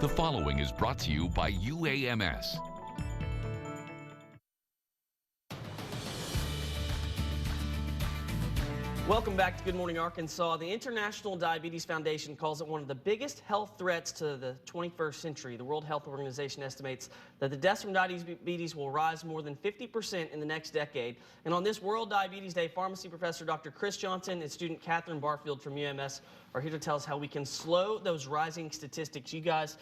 The following is brought to you by UAMS. Welcome back to Good Morning Arkansas. The International Diabetes Foundation calls it one of the biggest health threats to the 21st century. The World Health Organization estimates that the deaths from diabetes will rise more than 50% in the next decade. And on this World Diabetes Day, pharmacy professor Dr. Chris Johnson and student Kathryn Barfield from UAMS are here to tell us how we can slow those rising statistics. You guys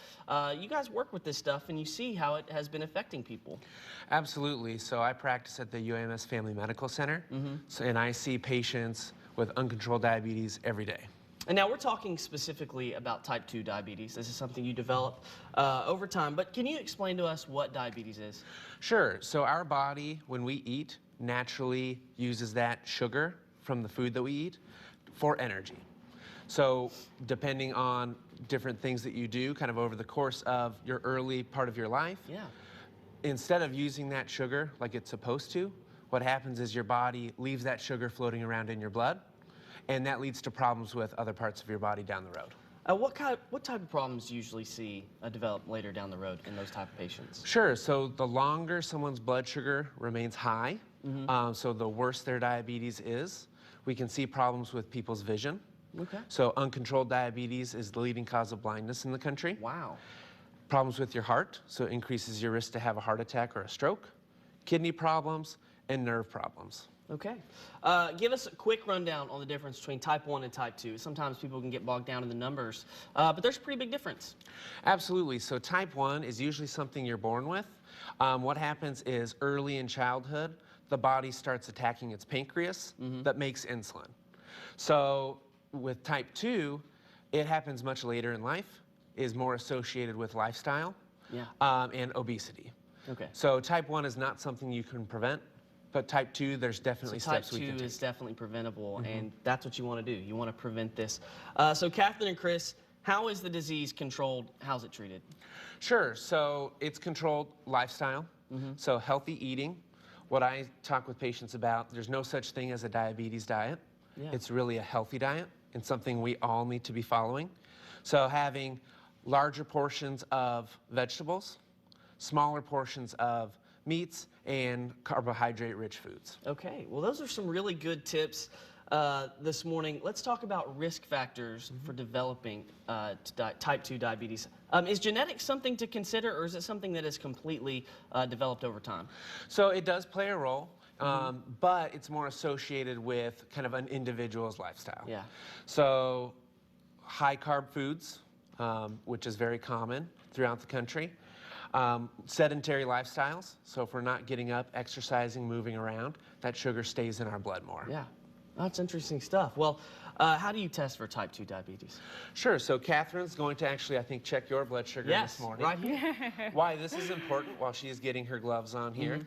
work with this stuff and you see how it has been affecting people. Absolutely. So I practice at the UAMS Family Medical Center, and I see patients with uncontrolled diabetes every day. And now we're talking specifically about type 2 diabetes. This is something you develop over time, but can you explain to us what diabetes is? Sure. So our body, when we eat, naturally uses that sugar from the food that we eat for energy. So depending on different things that you do kind of over the course of your early part of your life, instead of using that sugar like it's supposed to, what happens is your body leaves that sugar floating around in your blood, and that leads to problems with other parts of your body down the road. What type of problems do you usually see develop later down the road in those type of patients? Sure. So the longer someone's blood sugar remains high, so the worse their diabetes is, we can see problems with people's vision. Okay. So uncontrolled diabetes is the leading cause of blindness in the country. Wow. Problems with your heart, so it increases your risk to have a heart attack or a stroke. Kidney problems and nerve problems. Okay. Give us a quick rundown on the difference between type 1 and type 2. Sometimes people can get bogged down in the numbers, but there's a pretty big difference. Absolutely. So type 1 is usually something you're born with. What happens is early in childhood, the body starts attacking its pancreas that makes insulin. So with type 2, it happens much later in life, is more associated with lifestyle and obesity. Okay. So type 1 is not something you can prevent, but type 2, there's definitely steps we can take. Type 2 is definitely preventable, and that's what you want to do. You want to prevent this. So Kathryn and Chris, how is the disease controlled? How's it treated? Sure. So it's controlled lifestyle, so healthy eating. What I talk with patients about, there's no such thing as a diabetes diet. It's really a healthy diet and something we all need to be following. So having larger portions of vegetables, smaller portions of meats, and carbohydrate-rich foods. Okay, well those are some really good tips this morning. Let's talk about risk factors for developing type 2 diabetes. Is genetics something to consider, or is it something that is completely developed over time? So it does play a role. But it's more associated with kind of an individual's lifestyle. Yeah. So high carb foods, which is very common throughout the country. Sedentary lifestyles, so if we're not getting up, exercising, moving around, that sugar stays in our blood more. Yeah, that's interesting stuff. Well, how do you test for type 2 diabetes? Sure, so Kathryn's going to actually, I think, check your blood sugar this morning. Right here. Why this is important while she is getting her gloves on here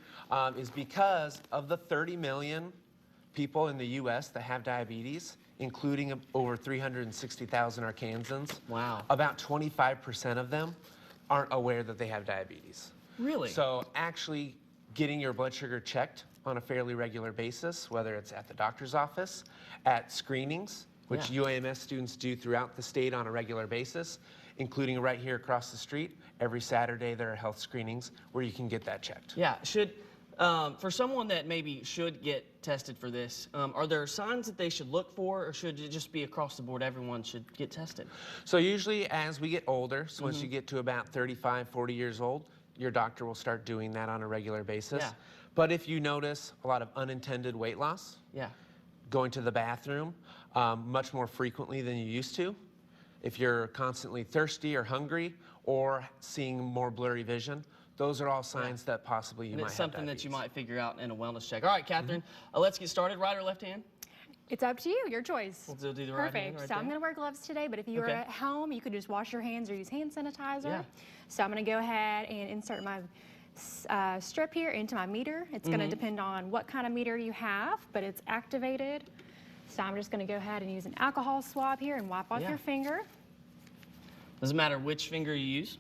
is because of the 30 million people in the U.S. that have diabetes, including over 360,000 Arkansans. Wow. About 25% of them aren't aware that they have diabetes. Really? So actually getting your blood sugar checked on a fairly regular basis, whether it's at the doctor's office, at screenings, which UAMS students do throughout the state on a regular basis, including right here across the street. Every Saturday there are health screenings where you can get that checked. Yeah, for someone that maybe should get tested for this, are there signs that they should look for, or should it just be across the board, everyone should get tested? So usually as we get older, so once you get to about 35, 40 years old, your doctor will start doing that on a regular basis. Yeah. But if you notice a lot of unintended weight loss, going to the bathroom much more frequently than you used to, if you're constantly thirsty or hungry or seeing more blurry vision, those are all signs that possibly you might have it's something diabetes. that you might figure out in a wellness check. All right, Kathryn, let's get started. Right or left hand? It's up to you, your choice. We'll do the right hand. Perfect. Right So I'm there. going to wear gloves today, but if you were at home, you could just wash your hands or use hand sanitizer. Yeah. So I'm going to go ahead and insert my strip here into my meter. It's going to depend on what kind of meter you have, but it's activated. So I'm just going to go ahead and use an alcohol swab here and wipe off your finger. Doesn't matter which finger you use.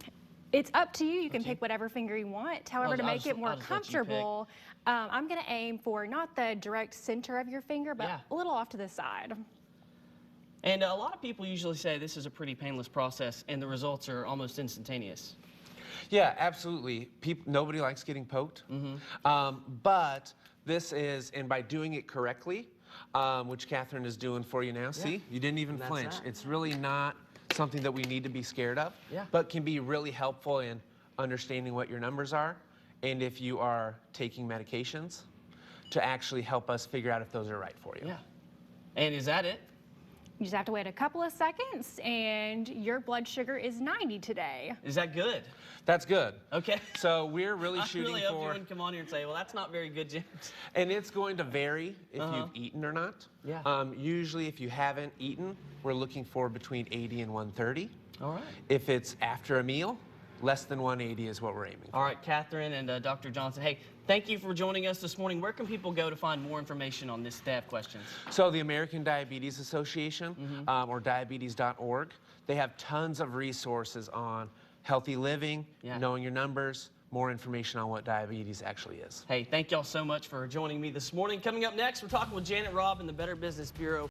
It's up to you. You can pick whatever finger you want. However, to make it more I'll just let you pick. comfortable, I'm going to aim for not the direct center of your finger, but a little off to the side. And a lot of people usually say this is a pretty painless process and the results are almost instantaneous. Yeah, absolutely. Nobody likes getting poked. But this is, and by doing it correctly, which Kathryn is doing for you now. See, you didn't even flinch. It's really not something that we need to be scared of, but can be really helpful in understanding what your numbers are and if you are taking medications to actually help us figure out if those are right for you. Yeah. And is that it? You just have to wait a couple of seconds, and your blood sugar is 90 today. Is that good? That's good. Okay. So we're really shooting really hope for... you wouldn't come on here and say, well, that's not very good, James. And it's going to vary if you've eaten or not. Yeah. Usually if you haven't eaten, we're looking for between 80 and 130. All right. If it's after a meal, less than 180 is what we're aiming for. All right, Kathryn and Dr. Johnson. Hey, thank you for joining us this morning. Where can people go to find more information on this staff questions? So the American Diabetes Association, or diabetes.org, they have tons of resources on healthy living, knowing your numbers, more information on what diabetes actually is. Hey, thank y'all so much for joining me this morning. Coming up next, we're talking with Janet Robb in the Better Business Bureau.